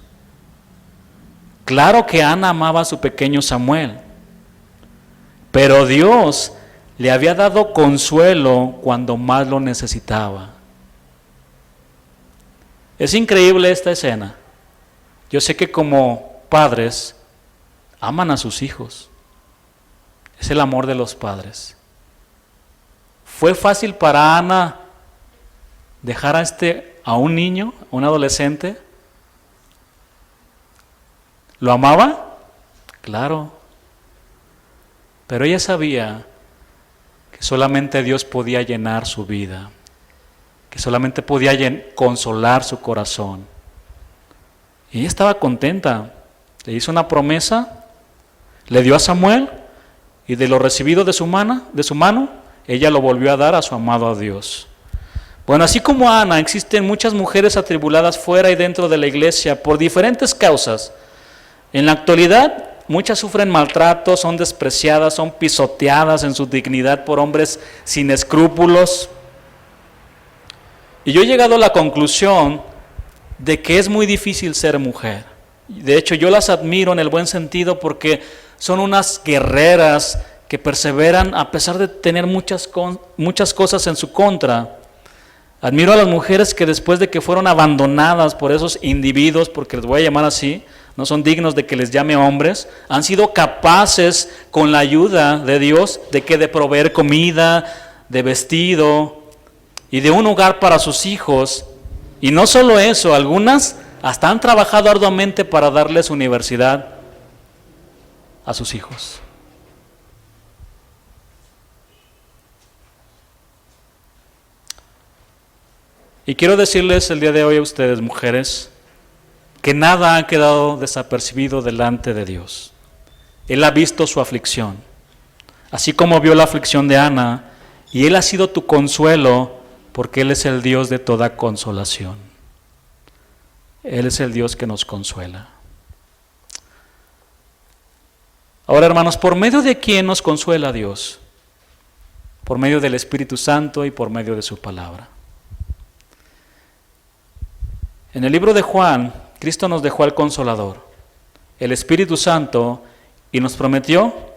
Claro que Ana amaba a su pequeño Samuel, pero Dios le había dado consuelo cuando más lo necesitaba. Es increíble esta escena. Yo sé que como padres aman a sus hijos. Es el amor de los padres. ¿Fue fácil para Ana dejar a un niño, a un adolescente? ¿Lo amaba? Claro. Pero ella sabía que solamente Dios podía llenar su vida, que solamente podía consolar su corazón. Y ella estaba contenta. Le hizo una promesa, le dio a Samuel, y de lo recibido de su mano, ella lo volvió a dar a su amado Dios. Bueno, así como Ana, existen muchas mujeres atribuladas fuera y dentro de la iglesia por diferentes causas. En la actualidad, muchas sufren maltrato, son despreciadas, son pisoteadas en su dignidad por hombres sin escrúpulos. Y yo he llegado a la conclusión de que es muy difícil ser mujer. De hecho, yo las admiro en el buen sentido porque son unas guerreras que perseveran a pesar de tener muchas cosas en su contra. Admiro a las mujeres que después de que fueron abandonadas por esos individuos, porque les voy a llamar así, no son dignos de que les llame hombres, han sido capaces con la ayuda de Dios de proveer comida, de vestido y de un hogar para sus hijos. Y no solo eso, algunas hasta han trabajado arduamente para darles universidad a sus hijos. Y quiero decirles el día de hoy a ustedes, mujeres, que nada ha quedado desapercibido delante de Dios. Él ha visto su aflicción. así como vio la aflicción de Ana, y Él ha sido tu consuelo, porque Él es el Dios de toda consolación. Él es el Dios que nos consuela. Ahora, hermanos, ¿por medio de quién nos consuela Dios? Por medio del Espíritu Santo y por medio de su palabra. En el libro de Juan, Cristo nos dejó al Consolador, el Espíritu Santo, y nos prometió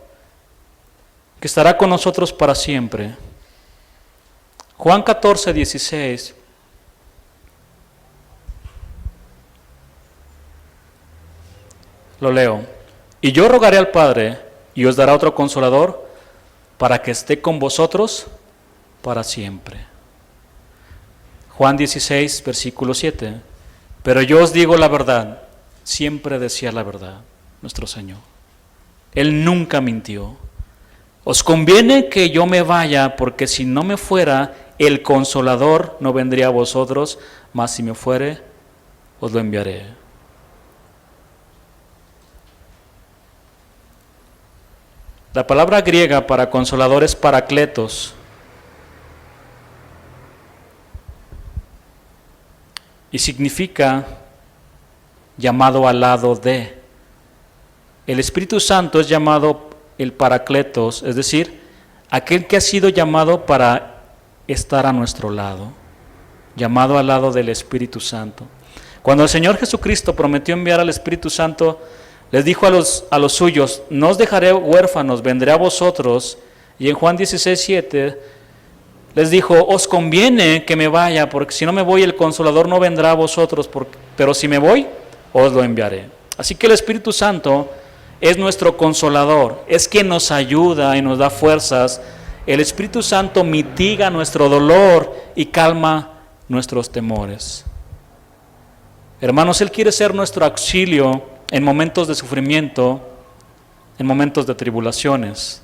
que estará con nosotros para siempre. Juan 14, 16. Lo leo. Y yo rogaré al Padre, y os dará otro Consolador, para que esté con vosotros para siempre. Juan 16, versículo 7. Pero yo os digo la verdad, siempre decía la verdad nuestro Señor. Él nunca mintió. Os conviene que yo me vaya, porque si no me fuera, el Consolador no vendría a vosotros, mas si me fuere, os lo enviaré. La palabra griega para consolador es parakletos. Y significa llamado al lado de. El Espíritu Santo es llamado el parakletos, es decir, aquel que ha sido llamado para estar a nuestro lado, llamado al lado del Espíritu Santo. Cuando el Señor Jesucristo prometió enviar al Espíritu Santo, les dijo a los suyos, no os dejaré huérfanos, vendré a vosotros. Y en Juan 16, 7, les dijo, os conviene que me vaya, porque si no me voy, el Consolador no vendrá a vosotros, pero si me voy, os lo enviaré. Así que el Espíritu Santo es nuestro Consolador, es quien nos ayuda y nos da fuerzas. El Espíritu Santo mitiga nuestro dolor y calma nuestros temores. Hermanos, Él quiere ser nuestro auxilio en momentos de sufrimiento, en momentos de tribulaciones.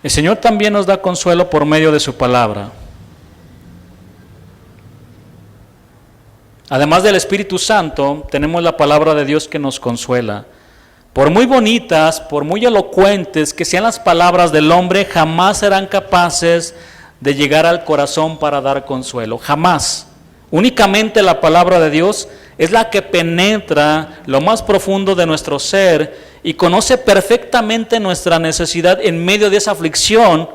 El Señor también nos da consuelo por medio de su palabra. Además del Espíritu Santo, tenemos la palabra de Dios que nos consuela. Por muy bonitas, por muy elocuentes que sean las palabras del hombre, jamás serán capaces de llegar al corazón para dar consuelo. Jamás. Únicamente la palabra de Dios es la que penetra lo más profundo de nuestro ser y conoce perfectamente nuestra necesidad en medio de esa aflicción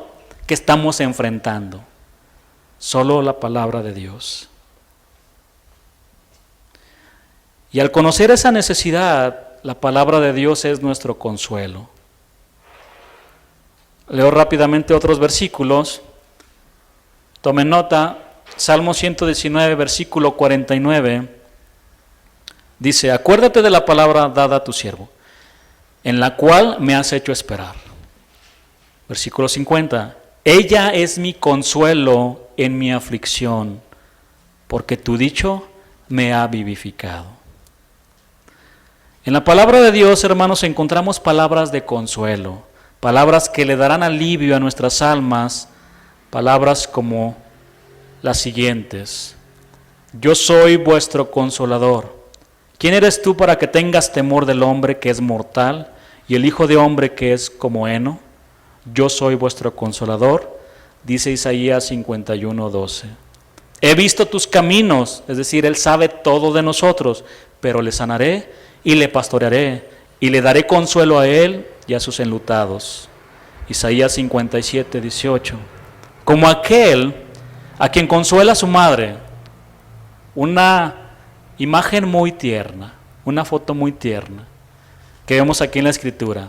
que estamos enfrentando. Solo la palabra de Dios. Y al conocer esa necesidad, la palabra de Dios es nuestro consuelo. Leo rápidamente otros versículos. Tomen nota, Salmo 119, versículo 49. Dice, acuérdate de la palabra dada a tu siervo, en la cual me has hecho esperar. Versículo 50. Ella es mi consuelo en mi aflicción, porque tu dicho me ha vivificado. En la palabra de Dios, hermanos, encontramos palabras de consuelo, palabras que le darán alivio a nuestras almas, palabras como las siguientes. Yo soy vuestro consolador. ¿Quién eres tú para que tengas temor del hombre que es mortal y el hijo de hombre que es como heno? Yo soy vuestro consolador, dice Isaías 51, 12. He visto tus caminos, es decir, Él sabe todo de nosotros, pero le sanaré y le pastorearé y le daré consuelo a Él y a sus enlutados. Isaías 57, 18. Como aquel a quien consuela su madre, una imagen muy tierna, una foto muy tierna que vemos aquí en la Escritura.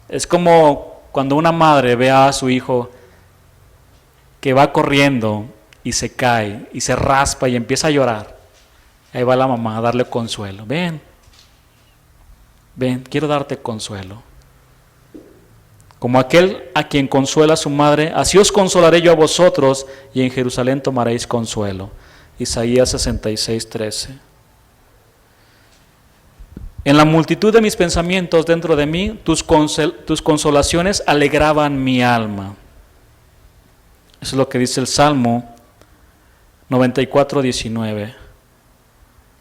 Es como cuando una madre ve a su hijo que va corriendo y se cae y se raspa y empieza a llorar. Ahí va la mamá a darle consuelo. Ven, quiero darte consuelo. Como aquel a quien consuela su madre, así os consolaré yo a vosotros, y en Jerusalén tomaréis consuelo. Isaías 66, 13. En la multitud de mis pensamientos dentro de mí, tus consolaciones alegraban mi alma. Eso es lo que dice el Salmo 94, 19.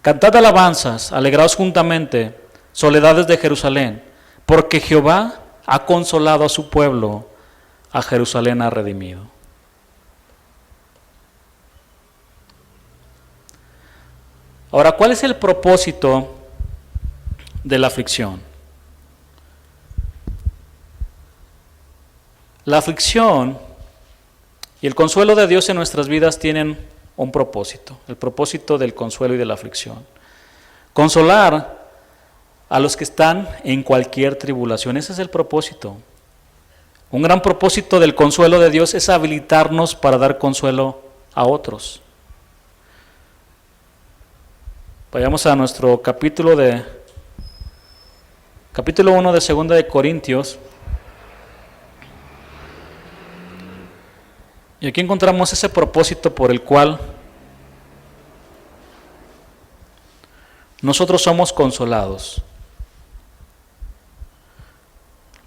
Cantad alabanzas, alegraos juntamente, soledades de Jerusalén, porque Jehová ha consolado a su pueblo, a Jerusalén ha redimido. Ahora, ¿cuál es el propósito de la aflicción? La aflicción y el consuelo de Dios en nuestras vidas tienen un propósito, el propósito del consuelo y de la aflicción. Consolar a los que están en cualquier tribulación, ese es el propósito. Un gran propósito del consuelo de Dios es habilitarnos para dar consuelo a otros. Vayamos a nuestro capítulo 1 de 2 de Corintios. Y aquí encontramos ese propósito por el cual nosotros somos consolados.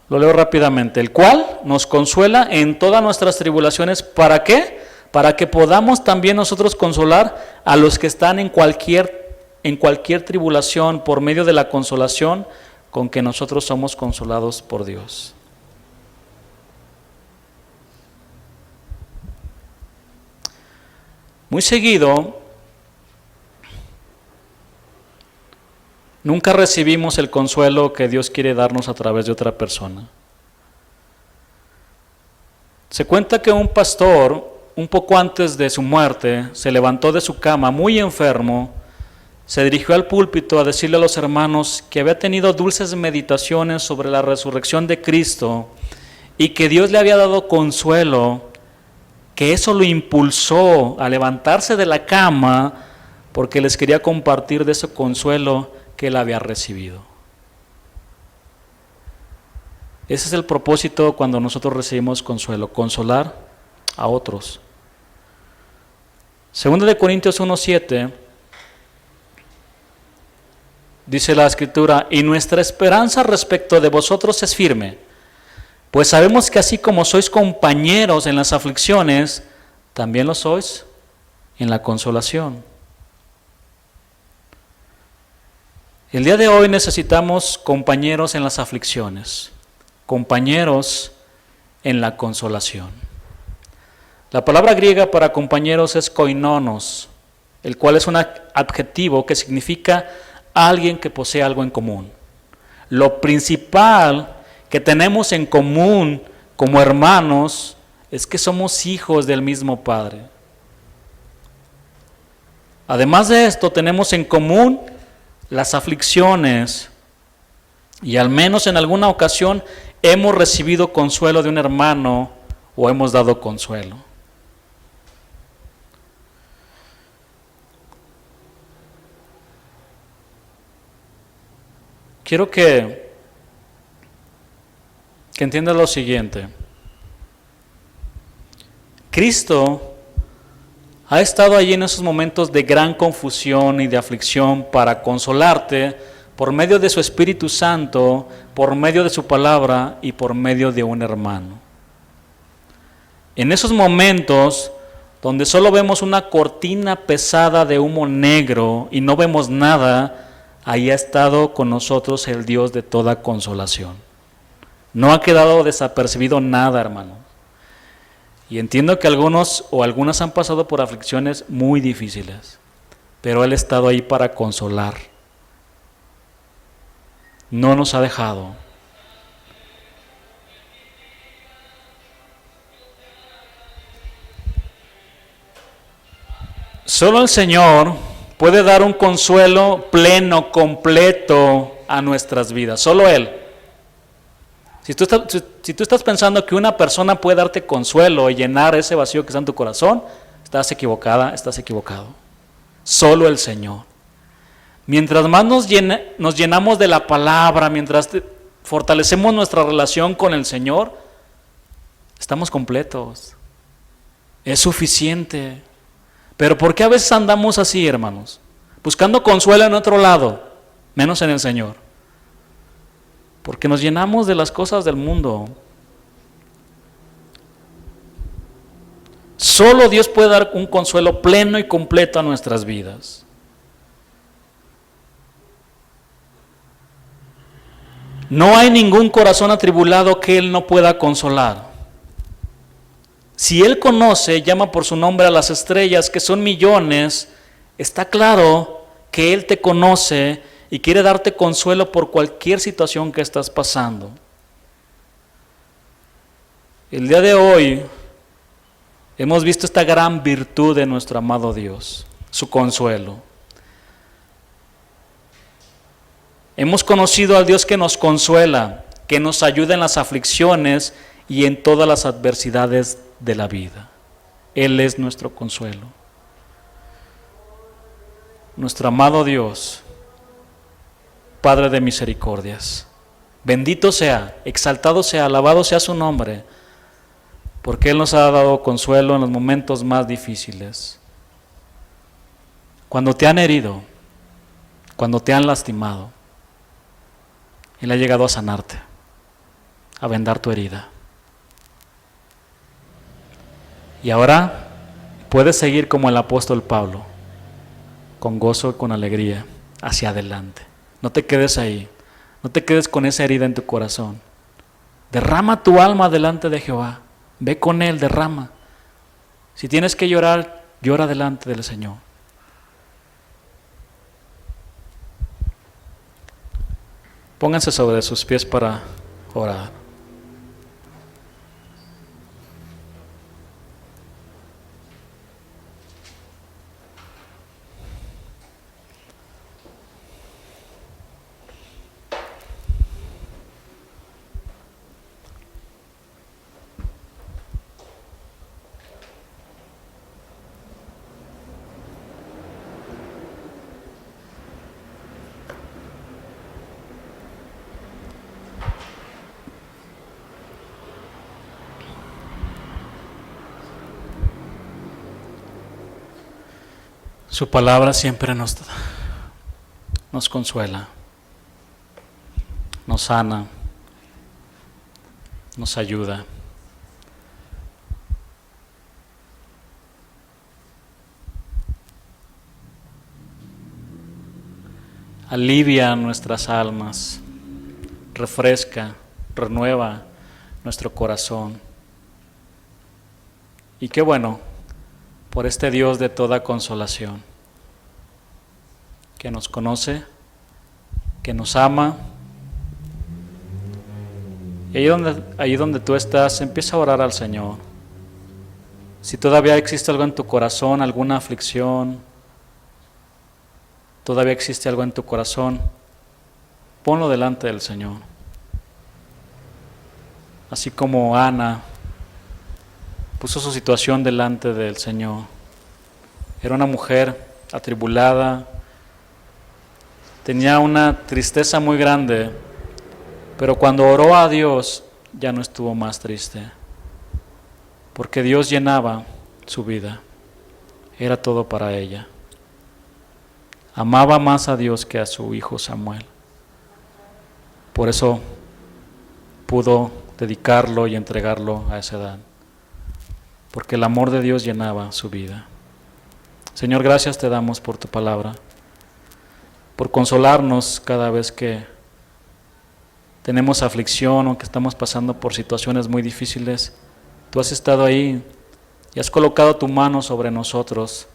Lo leo rápidamente. El cual nos consuela en todas nuestras tribulaciones. ¿Para qué? Para que podamos también nosotros consolar a los que están en cualquier tribulación por medio de la consolación con que nosotros somos consolados por Dios. Muy seguido, nunca recibimos el consuelo que Dios quiere darnos a través de otra persona. Se cuenta que un pastor, un poco antes de su muerte, se levantó de su cama muy enfermo, se dirigió al púlpito a decirle a los hermanos que había tenido dulces meditaciones sobre la resurrección de Cristo y que Dios le había dado consuelo, que eso lo impulsó a levantarse de la cama porque les quería compartir de ese consuelo que él había recibido. Ese es el propósito cuando nosotros recibimos consuelo, consolar a otros. 2 de Corintios 1:7 dice la Escritura: y nuestra esperanza respecto de vosotros es firme, pues sabemos que así como sois compañeros en las aflicciones, también lo sois en la consolación. El día de hoy necesitamos compañeros en las aflicciones, compañeros en la consolación. La palabra griega para compañeros es koinonos, el cual es un adjetivo que significa alguien que posee algo en común. Lo principal que tenemos en común como hermanos es que somos hijos del mismo Padre. Además de esto, tenemos en común las aflicciones y al menos en alguna ocasión hemos recibido consuelo de un hermano o hemos dado consuelo. Quiero que entiendas lo siguiente. Cristo ha estado allí en esos momentos de gran confusión y de aflicción para consolarte por medio de su Espíritu Santo, por medio de su palabra y por medio de un hermano. En esos momentos donde solo vemos una cortina pesada de humo negro y no vemos nada, ahí ha estado con nosotros el Dios de toda consolación. No ha quedado desapercibido nada, hermano. Y entiendo que algunos o algunas han pasado por aflicciones muy difíciles, pero Él ha estado ahí para consolar. No nos ha dejado. Solo el Señor puede dar un consuelo pleno, completo a nuestras vidas. Solo Él. Si tú estás pensando que una persona puede darte consuelo y llenar ese vacío que está en tu corazón, estás equivocada, estás equivocado. Solo el Señor. Mientras más nos llenamos de la palabra, mientras fortalecemos nuestra relación con el Señor, estamos completos. Es suficiente. Pero ¿por qué a veces andamos así, hermanos? Buscando consuelo en otro lado, menos en el Señor. Porque nos llenamos de las cosas del mundo. Solo Dios puede dar un consuelo pleno y completo a nuestras vidas. No hay ningún corazón atribulado que Él no pueda consolar. Si Él conoce, llama por su nombre a las estrellas, que son millones, está claro que Él te conoce y quiere darte consuelo por cualquier situación que estás pasando. El día de hoy hemos visto esta gran virtud de nuestro amado Dios, su consuelo. Hemos conocido al Dios que nos consuela, que nos ayuda en las aflicciones y en todas las adversidades de la vida. Él es nuestro consuelo. Nuestro amado Dios, Padre de misericordias, bendito sea, exaltado sea, alabado sea su nombre, porque Él nos ha dado consuelo en los momentos más difíciles. Cuando te han herido, cuando te han lastimado, Él ha llegado a sanarte, a vendar tu herida. Y ahora puedes seguir como el apóstol Pablo, con gozo y con alegría, hacia adelante. No te quedes ahí, no te quedes con esa herida en tu corazón. Derrama tu alma delante de Jehová, ve con Él, derrama. Si tienes que llorar, llora delante del Señor. Pónganse sobre sus pies para orar. Su palabra siempre nos consuela, nos sana, nos ayuda. Alivia nuestras almas, refresca, renueva nuestro corazón. Y qué bueno por este Dios de toda consolación, que nos conoce, que nos ama. Y ahí donde tú estás, empieza a orar al Señor. Si todavía existe algo en tu corazón, alguna aflicción, todavía existe algo en tu corazón, ponlo delante del Señor. Así como Ana puso su situación delante del Señor. Era una mujer atribulada, tenía una tristeza muy grande, pero cuando oró a Dios ya no estuvo más triste, porque Dios llenaba su vida, era todo para ella. Amaba más a Dios que a su hijo Samuel. Por eso pudo dedicarlo y entregarlo a esa edad, porque el amor de Dios llenaba su vida. Señor, gracias te damos por tu palabra, por consolarnos cada vez que tenemos aflicción o que estamos pasando por situaciones muy difíciles. Tú has estado ahí y has colocado tu mano sobre nosotros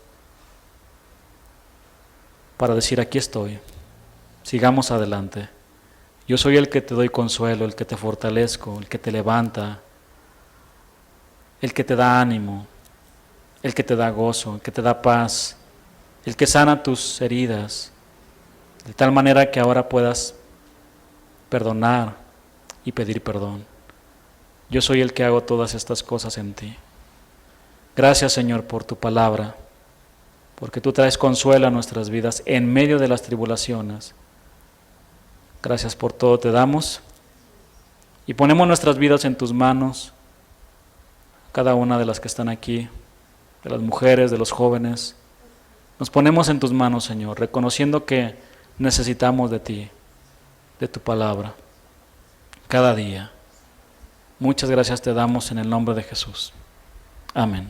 para decir: aquí estoy, sigamos adelante. Yo soy el que te doy consuelo, el que te fortalezco, el que te levanta, el que te da ánimo, el que te da gozo, el que te da paz, el que sana tus heridas, de tal manera que ahora puedas perdonar y pedir perdón. Yo soy el que hago todas estas cosas en ti. Gracias, Señor, por tu palabra, porque tú traes consuelo a nuestras vidas en medio de las tribulaciones. Gracias por todo te damos y ponemos nuestras vidas en tus manos, cada una de las que están aquí, de las mujeres, de los jóvenes. Nos ponemos en tus manos, Señor, reconociendo que necesitamos de ti, de tu palabra, cada día. Muchas gracias te damos en el nombre de Jesús. Amén.